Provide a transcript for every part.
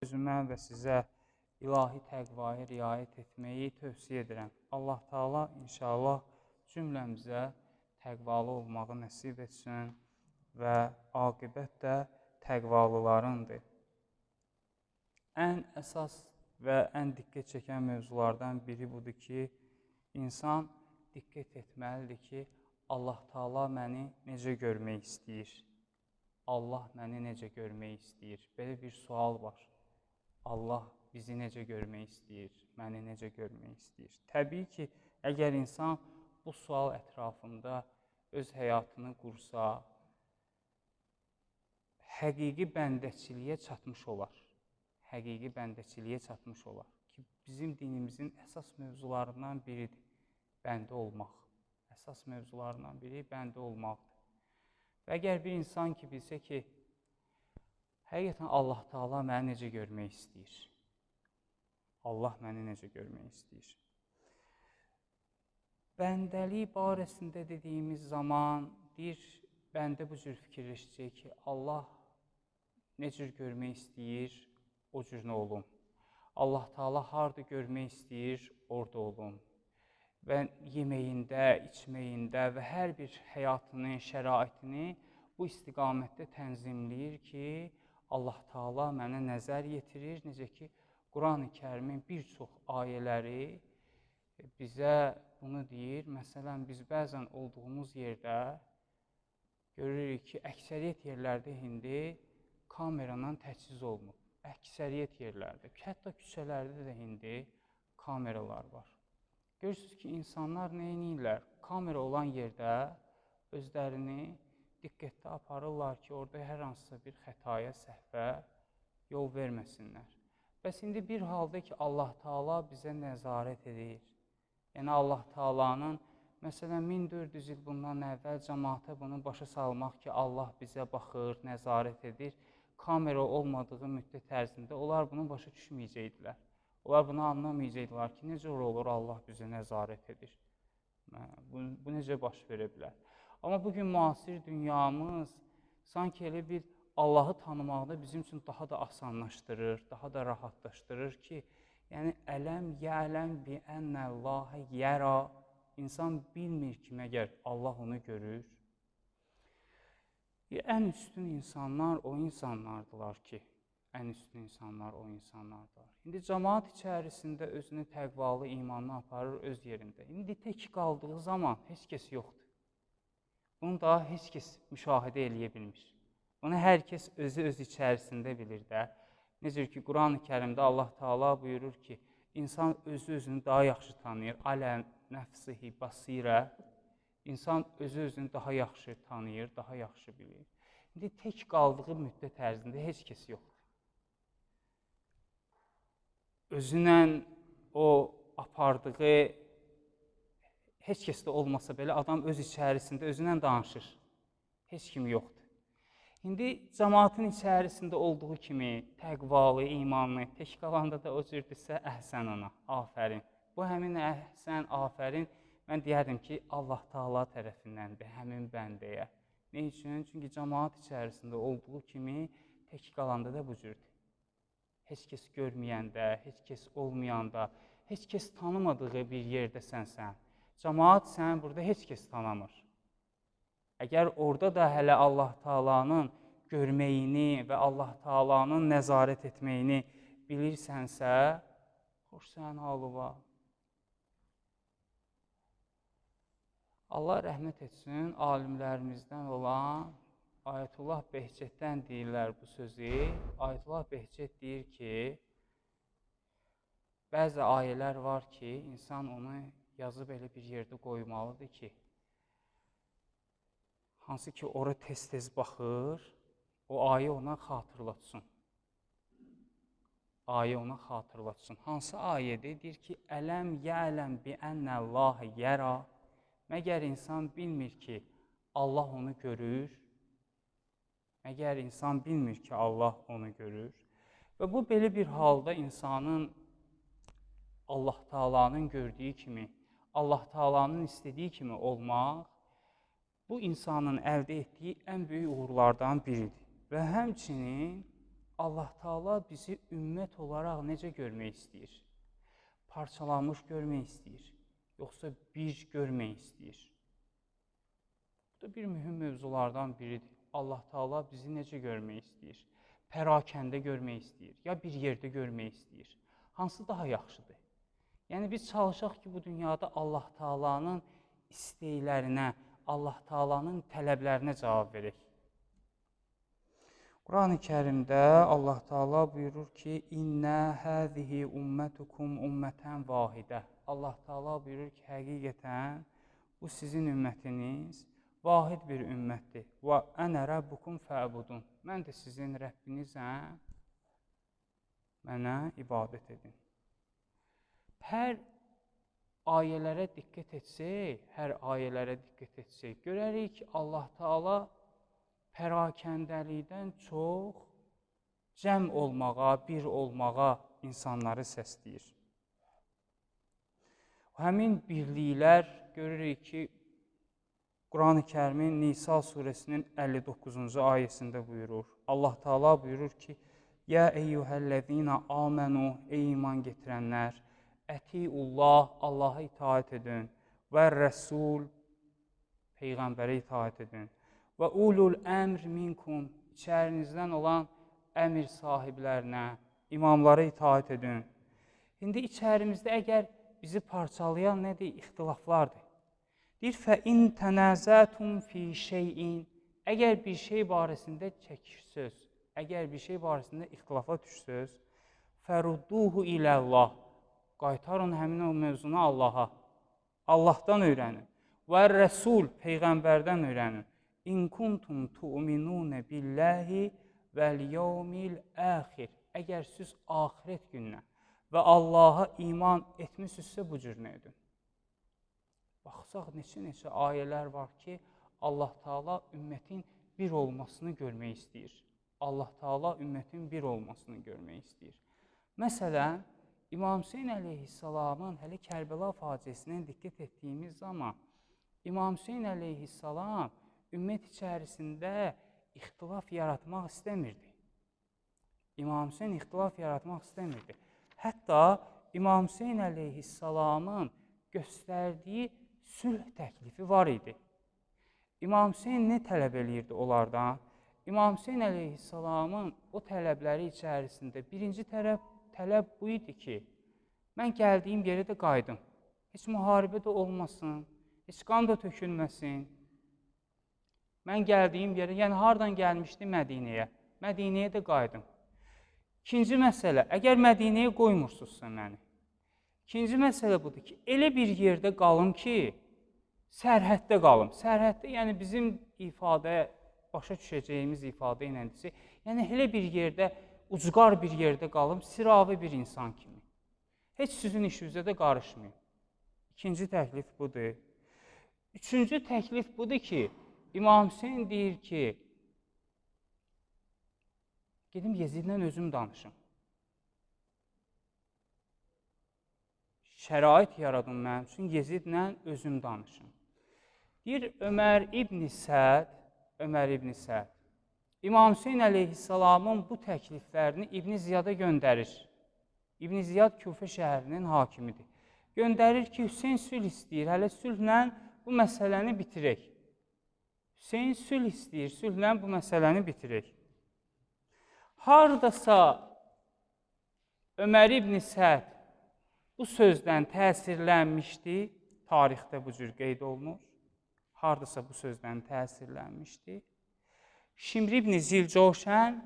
Özümə və sizə ilahi təqvaya riayət etməyi tövsiyə edirəm. Allah Taala inşallah cümləmizə təqvalı olmağı nəsib etsin və aqibət də təqvalılarındır. Ən əsas və ən diqqət çəkən mövzulardan biri budur ki, insan diqqət etməlidir ki, Allah Taala məni necə görmək istəyir? Allah məni necə görmək istəyir? Belə bir sual var. Allah bizi necə görmək istəyir? Məni necə görmək istəyir? Təbii ki, əgər insan bu sual ətrafında öz həyatını qursa, həqiqi bəndəçiliyə çatmış olar. Həqiqi bəndəçiliyə çatmış olar ki, bizim dinimizin əsas mövzularından biridir bəndə olmaq. Əsas mövzularından biri bəndə olmaqdır. Və əgər bir insan ki, bilsə ki, həqiqətən Allah Taala məni necə görmək istəyir? Allah məni necə görmək istəyir? Bəndəlik barəsində dediyimiz zaman bəndə bu cür fikirləşəcək ki, Allah necə görmək istəyir, o cür nə olum? Allah Taala harda görmək istəyir, orada olum. Və yeməyində, içməyində və hər bir həyatını, şəraitini bu istiqamətdə tənzimləyir ki, Allah Taala mənə nəzər yetirir. Necə ki, Quran-ı Kərimin bir çox ayələri bizə bunu deyir. Məsələn, biz bəzən olduğumuz yerdə görürük ki, əksəriyyət yerlərdə indi kameradan təchiz olunub. Əksəriyyət yerlərdə, hətta küçələrdə də indi kameralar var. Görürsünüz ki, insanlar nə edirlər? Kamera olan yerdə özlərini diqqətdə aparırlar ki, orada hər hansısa bir xətaya, səhvə yol verməsinlər. Bəs indi bir halda ki, Allah Taala bizə nəzarət edir. Yəni, Allah Taalanın, məsələn, 1400 il bundan əvvəl cəmaata bunu başa salmaq ki, Allah bizə baxır, nəzarət edir, kamera olmadığı müddət ərzində onlar bunu başa düşməyəcəkdilər. Onlar bunu anlamayacaqlar ki, necə olur Allah bizə nəzarət edir. Bu necə baş verə bilər? Amma bugün müasir dünyamız sanki elə bir Allahı tanımaqda bizim üçün daha da asanlaşdırır, daha da rahatlaşdırır ki, yəni ələm yələm bi ənəllahə yəra, insan bilmir ki, məgər Allah onu görür. Ən üstün insanlar o insanlardılar ki, İndi cəmaat içərisində özünü təqvalı, imanlı aparır öz yerində. İndi tək qaldığı zaman heç kəs yoxdur. Bunu daha heç kəs müşahidə eləyə bilmir. Bunu hər kəs öz içərisində bilir də. Necə ki, Quran-ı Kərimdə Allah Taala buyurur ki, insan özünü daha yaxşı tanıyır. Alə nəfsihi basirə. İnsan özünü daha yaxşı tanıyır, daha yaxşı bilir. İndi tək qaldığı müddət ərzində heç kəs yoxdur. Özünlə o apardığı heç kəs də olmasa belə adam öz içərisində özünlə danışır. Heç kim yoxdur. İndi cəmaatın içərisində olduğu kimi təqvalı, imanlı, tək qalanda da o cürdürsə əhsən ona, afərin. Bu həmin əhsən, afərin mən deyərdim ki, Allah Taala tərəfindəndir, həmin bəndəyə. Nə üçün? Çünki cəmaat içərisində olduğu kimi tək qalanda da bu cürdür. Heç kəs görməyəndə, heç kəs olmayanda, heç kəs tanımadığı bir yerdəsənsən, cəmaat səni burada heç kəs tanımır. Əgər orada da hələ Allah Taalanın görməyini və Allah Taalanın nəzarət etməyini bilirsənsə, xoş sənin halı var. Allah rəhmət etsin, alimlərimizdən olan Ayətullah Behcətdən deyirlər bu sözü. Ayətullah Behcət deyir ki, bəzi ayələr var ki, insan onu yazıb elə bir yerdə qoymalıdır ki, hansı ki, ora tez-tez baxır, o ayə ona xatırlatsın. Ayə ona xatırlatsın. Hansı ayədir? Deyir ki, ələm yələm bi ənəllahə yəra. Məgər insan bilmir ki, Allah onu görür. Məgər insan bilmir ki, Allah onu görür. Və bu, belə bir halda insanın Allah Taalanın gördüyü kimi, Allah Taalanın istədiyi kimi olmaq, bu insanın əldə etdiyi ən böyük uğurlardan biridir. Və həmçinin Allah Taala bizi ümmət olaraq necə görmək istəyir? Parçalanmış görmək istəyir, yoxsa bir görmək istəyir? Bu da bir mühüm mövzulardan biridir. Allah Taala bizi necə görmək istəyir? Pərakəndə görmək istəyir, ya bir yerdə görmək istəyir? Hansı daha yaxşıdır? Yəni biz çalışaq ki, bu dünyada Allah Taalanın istəklərinə, Allah Taalanın tələblərinə cavab verək. Quran-ı Kərimdə Allah Taala buyurur ki, İnnə həzihi ummətukum ummətən vahidə. Allah Taala buyurur ki, həqiqətən bu sizin ümmətiniz vahid bir ümmətdir. Və ənə rəbbukum fəbudun. Mən də sizin Rəbbinizəm, mənə ibadət edin. Hər ayələrə diqqət etsək, görərik ki, Allah Taala pərakəndəlikdən çox cəm olmağa, bir olmağa insanları səsləyir. Həmin birliklər görürük ki, Quran-ı Kərimin Nisa surəsinin 59-cu ayəsində buyurur. Allah Taala buyurur ki, Yə eyyuhəl-ləzīnə āmənu, ey iman getirənlər, ətiullah, Allaha itaət edin, və rəsul, Peyğəmbərə itaət edin, və ulul əmr minkum, içərinizdən olan əmir sahiblərinə, imamlara itaət edin. İndi içərimizdə əgər bizi parçalayan nədir? İxtilaflardır. Deyir, fəin tənəzətum fi şeyin, əgər bir şey barəsində çəkirsiniz, əgər bir şey barəsində ixtilafa düşsünüz, fərudduhu iləllah, qaytarın həmin o mövzunu Allaha, Allahdan öyrənin, və rəsul, Peyğəmbərdən öyrənin. İn kuntum tu'minunə billahi vəl yevmil əxir, əgər siz axirət gününə və Allaha iman etmisinizsə bu cür nə edin? Baxsaq, neçə ayələr var ki, Allah Taala ümmətin bir olmasını görmək istəyir. Allah Taala ümmətin bir olmasını görmək istəyir. Məsələn, İmam Hüseyn əleyhissalamın hələ Kərbəla faciəsinə diqqət etdiyimiz zaman İmam Hüseyn əleyhissalam ümmət içərisində ixtilaf yaratmaq istəmirdi. İmam Hüseyn ixtilaf yaratmaq istəmirdi. Hətta İmam Hüseyn əleyhissalamın göstərdiyi sülh təklifi var idi. İmam Hüseyn nə tələb eləyirdi onlardan? İmam Hüseyn əleyhissalamın o tələbləri içərisində birinci tələb bu idi ki, mən gəldiyim yerə də qayıdım. Heç müharibə də olmasın, heç qan da tökülməsin. Mən gəldiyim yerə, yəni hardan gəlmişdim Mədinəyə? Mədinəyə də qayıdım. İkinci məsələ, əgər Mədinəyə qoymursunuzsa məni. İkinci məsələ budur ki, elə bir yerdə qalım ki, sərhəddə qalım. Sərhəddə, yəni bizim başa düşəcəyimiz ifadə ilə desə, yəni elə bir yerdə, ucqar bir yerdə qalım, siravi bir insan kimi. Heç sizin işinizə də qarışmayın. İkinci təklif budur. Üçüncü təklif budur ki, İmam Hüseyn deyir ki, gedim Yezidlə özüm danışım. Şərait yaradım mənim üçün, Yezidlə özüm danışım. Deyir Ömər ibn Səd, İmam Hüseyn əleyhissalamın bu təkliflərini İbn Ziyada göndərir. İbn Ziyad Küfə şəhərinin hakimidir. Göndərir ki, Hüseyn sülh istəyir, hələ sülhlə bu məsələni bitirək. Hüseyn sülh istəyir, sülhlə bu məsələni bitirək. Hardasa Ömər ibn Səd bu sözdən təsirlənmişdi, tarixdə bu cür qeyd olunur. Hardasa bu sözdən təsirlənmişdi. Şimr ibn Zilcoşən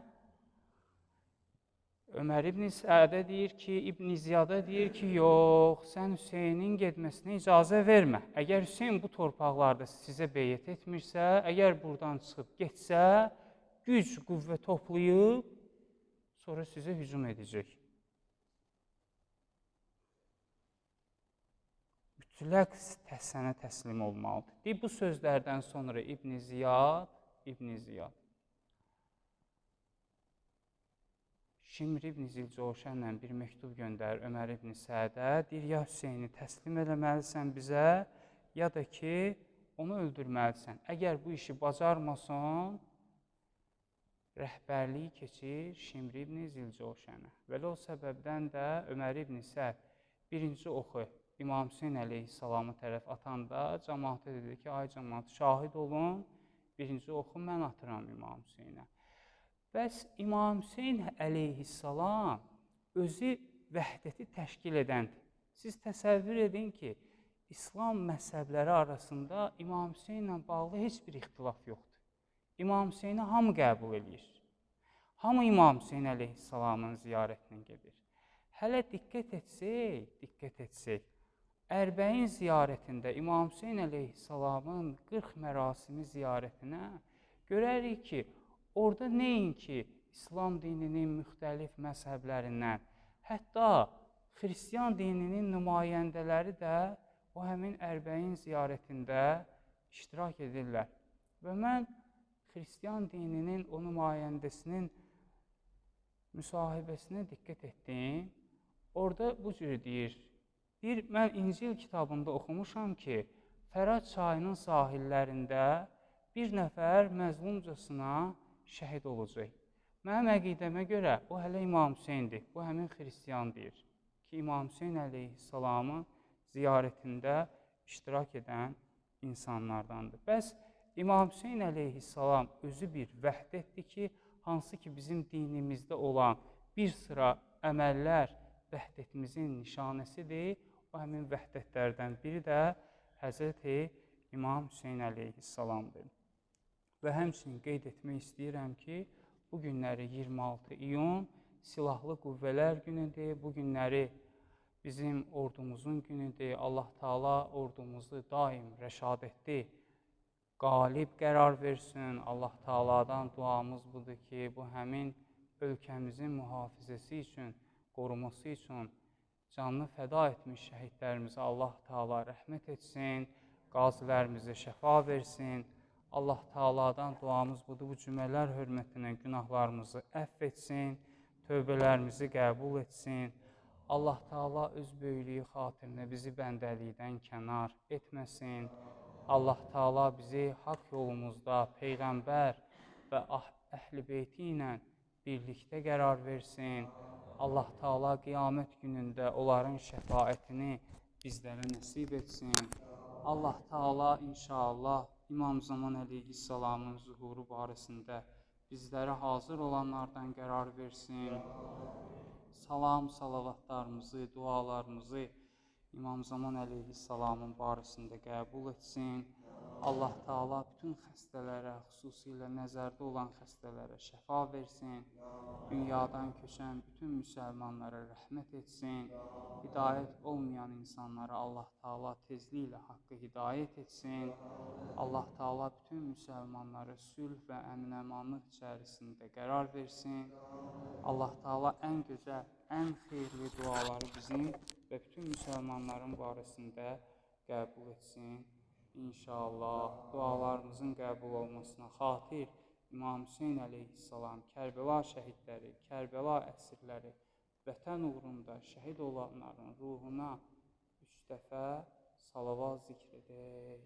Ömər ibn Sədə deyir ki, İbn Ziyada deyir ki, yox, sən Hüseynin getməsinə icazə vermə. Əgər Hüseyn bu torpaqlarda sizə beyyət etmirsə, əgər buradan çıxıb getsə, güc, qüvvə toplayıb, sonra sizə hücum edəcək. Mütləq sənə təslim olmalıdır. Deyib, bu sözlərdən sonra İbn Ziyad Şimr ibn Zilcoşənlə bir məktub göndərir Ömər ibn Sədə, deyir, ya Hüseyni təslim eləməlisən bizə, ya da ki, onu öldürməlisən. Əgər bu işi bacarmasan, rəhbərliyi keçir Şimr ibn Zilcoşənə. Belə o səbəbdən də Ömər ibn Səd birinci oxu İmam Hüseyn əleyhissalamı tərəf atanda cəmaata dedi ki, ay cəmaat, şahid olun, birinci oxu mən atıram İmam Hüseynə. Bəs İmam Hüseyn əleyhissalam özü vəhdəti təşkil edəndir. Siz təsəvvür edin ki, İslam məzhəbləri arasında İmam Hüseynlə bağlı heç bir ixtilaf yoxdur. İmam Hüseyni hamı qəbul edir. Hamı İmam Hüseyn əleyhissalamın ziyarətinə gedir. Hələ diqqət etsək, Ərbəin ziyarətində İmam Hüseyn əleyhissalamın 40 mərasimi ziyarətinə görərik ki, orada nəinki İslam dininin müxtəlif məzhəblərindən, hətta xristiyan dininin nümayəndələri də o həmin Ərbəin ziyarətində iştirak edirlər. Və mən xristiyan dininin o nümayəndəsinin müsahibəsinə diqqət etdim. Orada bu cür deyir. Mən İncil kitabında oxumuşam ki, Fərat çayının sahillərində bir nəfər məzlumcasına şəhid olacaq. Mənim əqidəmə görə o hələ İmam Hüseyndir. Bu həmin xristiyan deyir ki, İmam Hüseyn əleyhissalamın ziyarətində iştirak edən insanlardandır. Bəs İmam Hüseyn əleyhissalam özü bir vəhdətdir ki, hansı ki bizim dinimizdə olan bir sıra əməllər vəhdətimizin nişanəsidir. O həmin vəhdətlərdən biri də Həzrəti İmam Hüseyn əleyhissalamdır. Və həmçinin qeyd etmək istəyirəm ki, bu günləri 26 iyun Silahlı Qüvvələr günüdür. Bu günləri bizim ordumuzun günüdür. Allah Teala ordumuzu daim rəşadətli, qalib qərar versin. Allah Teala'dan duamız budur ki, bu həmin ölkəmizin mühafizəsi üçün, qoruması üçün canını fəda etmiş şəhidlərimizə Allah Teala rəhmət etsin, qazilərimizə şəfa versin. Allah Teala'dan duamız budur, bu cümələr hörmətinə günahlarımızı əfv etsin, tövbələrimizi qəbul etsin. Allah Teala öz böyüklüyü xatirinə bizi bəndəlikdən kənar etməsin. Allah Teala bizi haqq yolumuzda Peyğəmbər və əhl-i beyti ilə birlikdə qərar versin. Allah Teala qiyamət günündə onların şəfaətini bizlərə nəsib etsin. Allah Teala inşallah İmam Zaman əleyhissalamın zuhuru barəsində bizlərə hazır olanlardan qərar versin. Salam, salavatlarımızı, dualarımızı İmam Zaman əleyhissalamın barəsində qəbul etsin. Allah Teala bütün xəstələrə, xüsusilə nəzərdə olan xəstələrə şəfa versin. Dünyadan köçən bütün müsəlmanlara rəhmət etsin. Hidayət olmayan insanlara Allah Teala tezliklə haqqı hidayət etsin. Allah Teala bütün müsəlmanları sülh və əmin-əmanlıq içərisində qərar versin. Allah Teala ən gözəl, ən xeyirli duaları bizim və bütün müsəlmanların barəsində qəbul etsin. İnşallah dualarımızın qəbul olmasına xatir İmam Hüseyn əleyhissalam, Kərbəla şəhidləri, Kərbəla əsirləri, vətən uğrunda şəhid olanların ruhuna 3 dəfə salavat zikr edək.